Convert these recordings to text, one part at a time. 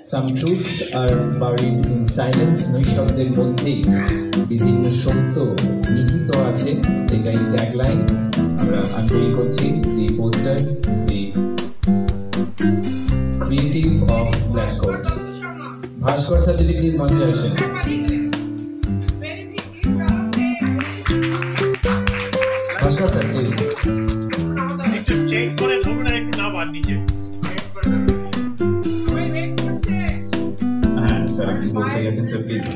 Some truths are buried in silence. নৈশব্দের মধ্যেই বিভিন্ন সত্য নিহিত আছে। এটাই ট্যাগলাইন আমরা আন্তরিক করছি। The poster, the creative of Black Coat. Bhaskar sir যদি প্লিজ মঞ্চে আসেন। ভাস্কর স্যার প্লিজ একটু স্ট্রেট করে ধরুন আর একটু না বাদ নিচে। হ্যাঁ স্যার আপনি বলতে গেছেন স্যার প্লিজ।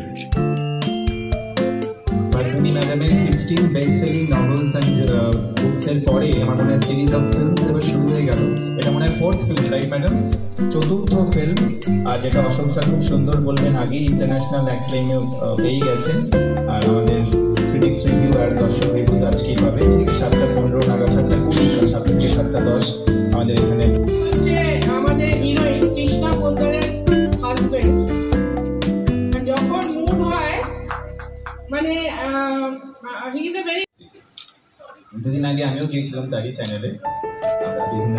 পারভীনি ম্যাডামের 15 best selling novels and books এর পরে আমার মনে হয় সিরিজ অফ ফিল্মস এবার শুরু হয়ে গেল। এটা মনে হয় 4th film, right madam? 4th film, আর যেটা অশোক স্যার খুব সুন্দর বললেন আগেই ইন্টারন্যাশনাল অ্যাক্লেমও পেয়ে গেছেন। আর আমাদের ক্রিটিক্স রিভিউ আর দর্শক রিভিউ আজকেই পাবে ঠিক 7:15 নাগাদ, 7:20, 7 থেকে 7:10 আমাদের এখানে। হচ্ছে আমাদের হিরোইন কৃষ্ণা পোদ্দারের হাজবেন্ড। যখন মুড হয় মানে হি ইজ এ ভেরি। দুদিন আগে আমিও গিয়েছিলাম তারই চ্যানেলে। আমরা বিভিন্ন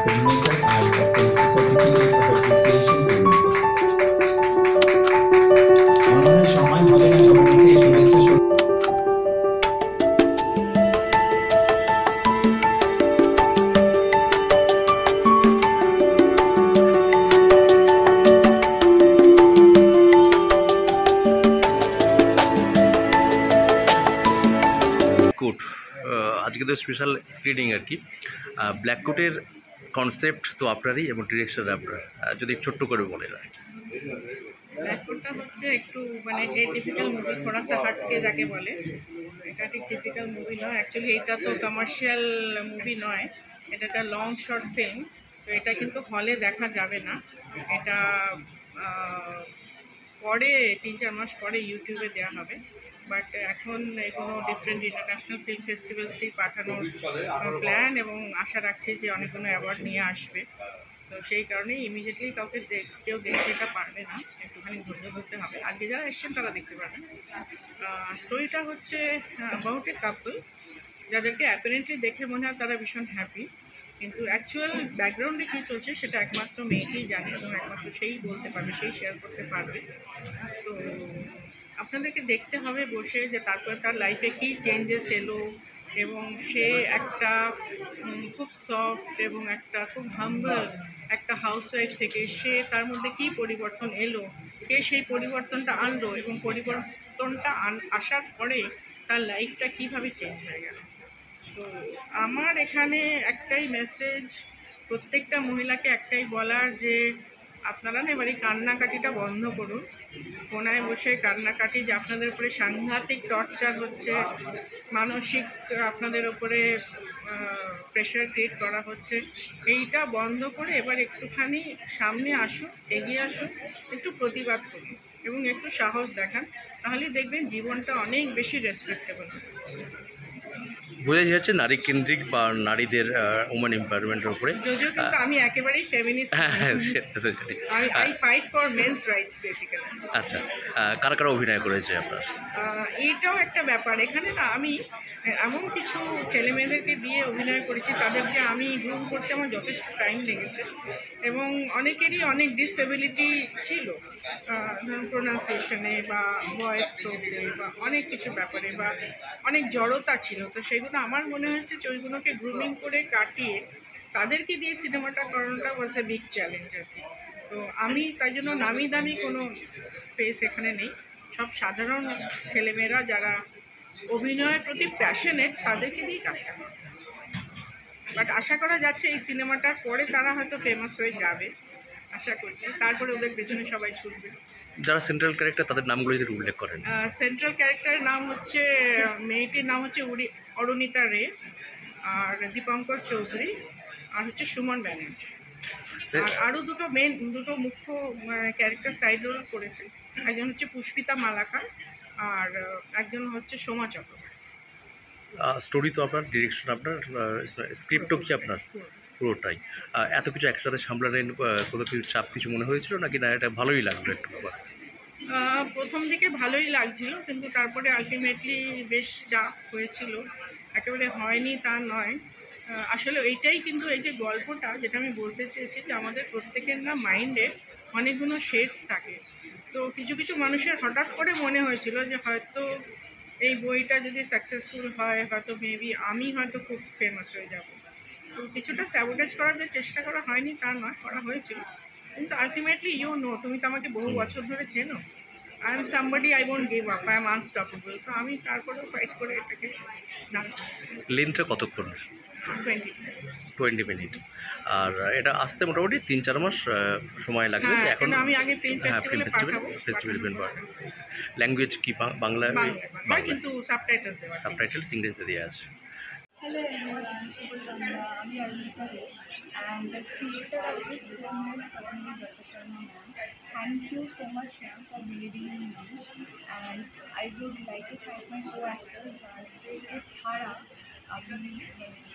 ফিল্ম মেকার আর অ্যাপ্রিসিয়েশন আমার সময় হবে না সবার কাছে শুভেচ্ছা। কোট আজকে তো স্পেশাল স্ক্রিনিং আর কি। ব্ল্যাক কোটের কনসেপ্ট তো আপনারই এবং ডিরেকশন আপনার, যদি ছোট্ট করে বলেন। ব্ল্যাক কোটটা হচ্ছে একটু মানে টিপিক্যাল মুভি, থোড়া সা হাটকে যাকে বলে। এটা ঠিক টিপিক্যাল মুভি নয় অ্যাকচুয়ালি। এটা তো কমার্শিয়াল মুভি নয়, এটা একটা লং শর্ট ফিল্ম। তো এটা কিন্তু হলে দেখা যাবে না। এটা পরে 3-4 মাস পরে ইউটিউবে দেওয়া হবে। বাট এখন এগুলো ডিফারেন্ট ইন্টারন্যাশনাল ফিল্ম ফেস্টিভ্যালসেই পাঠানোর প্ল্যান, এবং আশা রাখছি যে অনেকগুলো অ্যাওয়ার্ড নিয়ে আসবে। তো সেই কারণেই ইমিডিয়েটলি কাউকে কেউ দেখতে এটা পারবে না, একটুখানি ধৈর্য ধরতে হবে। আজকে যারা এসছেন তারা দেখতে পারবেন। স্টোরিটা হচ্ছে অ্যাবাউট এ কাপল, যাদেরকে অ্যাপারেন্টলি দেখে মনে হয় তারা ভীষণ হ্যাপি, কিন্তু অ্যাকচুয়াল ব্যাকগ্রাউন্ডে কী চলছে সেটা একমাত্র মেয়েকেই জানে এবং একমাত্র সেই বলতে পারবে, সেই শেয়ার করতে পারবে। তো আপনাদেরকে দেখতে হবে বসে যে তারপরে তার লাইফে কী চেঞ্জেস এলো, এবং সে একটা খুব সফট এবং একটা খুব হাম্বল একটা হাউসওয়াইফ থেকে সে তার মধ্যে কী পরিবর্তন এলো, কে সেই পরিবর্তনটা আনলো, এবং পরিবর্তনটা আসার পরে তার লাইফটা কীভাবে চেঞ্জ হয়ে গেল। তো আমার এখানে একটাই মেসেজ, প্রত্যেকটা মহিলাকে একটাই বলার যে আপনারা না এবার এই কান্নাকাটিটা বন্ধ করুন। কোনায় বসে কান্নাকাটি যে আপনাদের উপরে সাংঘাতিক টর্চার হচ্ছে, মানসিক আপনাদের উপরে প্রেশার ক্রিয়েট করা হচ্ছে, এইটা বন্ধ করে এবার একটুখানি সামনে আসুন, এগিয়ে আসুন, একটু প্রতিবাদ করুন এবং একটু সাহস দেখান, তাহলেই দেখবেন জীবনটা অনেক বেশি রেসপেক্টেবল হচ্ছে। বোঝা যাচ্ছে নারী কেন্দ্রিক বা নারীদের ওমেন এম্পাওয়ারমেন্টের উপরে। যদিও কিন্তু আমি একেবারেই feminist, I fight for men's rights basically. আচ্ছা, কারা কারা অভিনয় করেছে আপনার? এইটাও একটা ব্যাপার। এখানে না আমি এমন কিছু ছেলে মেয়েদেরকে দিয়ে অভিনয় করেছি, তাদেরকে আমি গ্রুম করতে আমার যথেষ্ট টাইম লেগেছে, এবং অনেকেরই অনেক ডিসএবিলিটি ছিল, প্রোনাউন্সিয়েশনে বা ভয়েস টোনে বা অনেক কিছু ব্যাপারে, বা অনেক জড়তা ছিল। তো সেগুলো আমার মনে হয়েছে যে ওইগুলোকে গ্রুমিং করে কাটিয়ে তাদেরকে দিয়ে সিনেমাটা করানোটা ওয়াজ এ বিগ চ্যালেঞ্জ আর কি। তো আমি তাই জন্য নামি দামি কোনো ফেস এখানে নেই, সব সাধারণ ছেলেমেয়েরা যারা অভিনয়ের প্রতি প্যাশনেট তাদেরকে দিয়ে কাজটা করে। বাট আশা করা যাচ্ছে এই সিনেমাটার পরে তারা হয়তো ফেমাস হয়ে যাবে, আশা করছি। তারপরে ওদের পেছনে সবাই ছুটবে। যারা সেন্ট্রাল ক্যারেক্টার তাদের নামগুলো যদি উল্লেখ করেন। সেন্ট্রাল ক্যারেক্টারের নাম হচ্ছে, মেয়েটির নাম হচ্ছে অরুণিতা রে, আর দীপঙ্কর চৌধুরী, আর হচ্ছে সুমন ব্যানার্জি। আর আরও দুটো মুখ্য ক্যারেক্টার সাইড রোল করেছে। একজন হচ্ছে পুষ্পিতা মালাকার, আর একজন হচ্ছে সোমা চক্রবর্তী। স্টোরি তো আপনার, ডিরেকশন আপনার, স্ক্রিপ্টও কি আপনার? পুরোটাই। এত কিছু একসাথে সামলালেন, কোনো কিছু চাপ কিছু মনে হয়েছিল নাকি না এটা ভালোই লাগলো একটু? প্রথম দিকে ভালোই লাগছিল, কিন্তু তারপরে আলটিমেটলি বেশ চাপ হয়েছিল। একেবারে হয়নি তা নয়, আসলে এইটাই কিন্তু এই যে গল্পটা যেটা আমি বলতে চেয়েছি যে আমাদের প্রত্যেকের না মাইন্ডে অনেকগুলো শেডস থাকে। তো কিছু কিছু মানুষের হঠাৎ করে মনে হয়েছিল যে হয়তো এই বইটা যদি সাকসেসফুল হয় হয়তো মেবি আমি হয়তো খুব ফেমাস হয়ে যাব। তো কিছুটা স্যাবোটেজ করার যে চেষ্টা করা হয়নি তা নয়, করা হয়েছিল। কিন্তু আলটিমেটলি তুমি তো আমাকে বহু বছর ধরে চেনো। I am somebody, I won't give up, I am unstoppable. তো আমি তারপরেও ফাইট করে এটাকে দাঁড় করেছি। লেন্থটা কতক্ষণ? 20 minutes। 20 মিনিটস। আর এটা আসতে মোটামুটি 3-4 মাস সময় লাগবে। হ্যাঁ, এখন আমি আগে ফিল্ম ফেস্টিভ্যালে পাঠাবো। ফেস্টিভ্যাল ল্যাঙ্গুয়েজ কি বাংলা? বাংলা, কিন্তু সাবটাইটেলস দেওয়া আছে। সাবটাইটেলস ইংরেজিতে দেওয়া আছে। Hello everyone, Shubha Chandra. I'm Arnita here, and the creator of this film is Padmini Datta Sharma ma'am. Thank you so much ma'am for believing in me, and I would like to thank my co-actors যাদেরকে ছাড়া আমি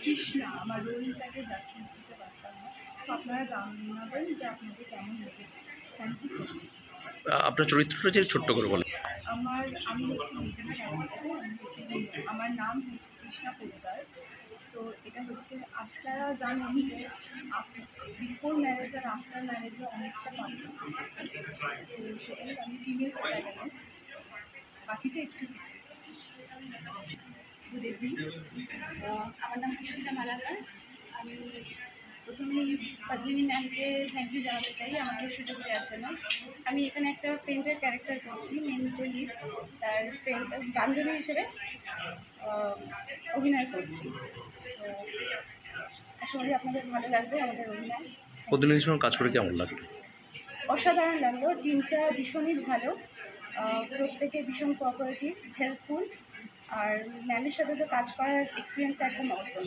কৃষ্ণা আমার রোলটাকে justice দিতে পারতাম না। So আপনারা জানাবেন যে আপনাদের কেমন লেগেছে। Thank you so much. আপনার চরিত্রটা যে ছোট্ট করে বলেন। আমি হচ্ছে লিডার ক্যারেক্টারে, আমার নাম হচ্ছে কৃষ্ণা পোদ্দার। সো এটা হচ্ছে আপনারা জানেন যে বিফোর ম্যারেজ আর আফটার ম্যারেজে অনেকটা পার্থক্য থাকে। সো সেটাই আমি ফিমেল প্রোটাগনিস্ট, বাকিটা একটু গুড ইভিনিং, আমার নাম কুশিতা মালাকার। আমি প্রথমেই পদ্মিনী ম্যামকে থ্যাংক ইউ জানাতে চাই আমাকে সুযোগ দেওয়ার জন্য। আমি এখানে একটা ফ্রেন্ডের ক্যারেক্টার করছি, মেন যে লিড তার ফ্রেন্ড বান্ধবী হিসেবে অভিনয় করছি। তো আশা করি আপনাদের ভালো লাগবে আমাদের অভিনয়। প্রতিনিধির সঙ্গে কাজ করে কেমন লাগলো? অসাধারণ লাগলো, টিমটা ভীষণই ভালো, প্রত্যেকে ভীষণ কোঅপারেটিভ, হেল্পফুল, আর ম্যামের সাথে তো কাজ করার এক্সপিরিয়েন্সটা একদম অসম।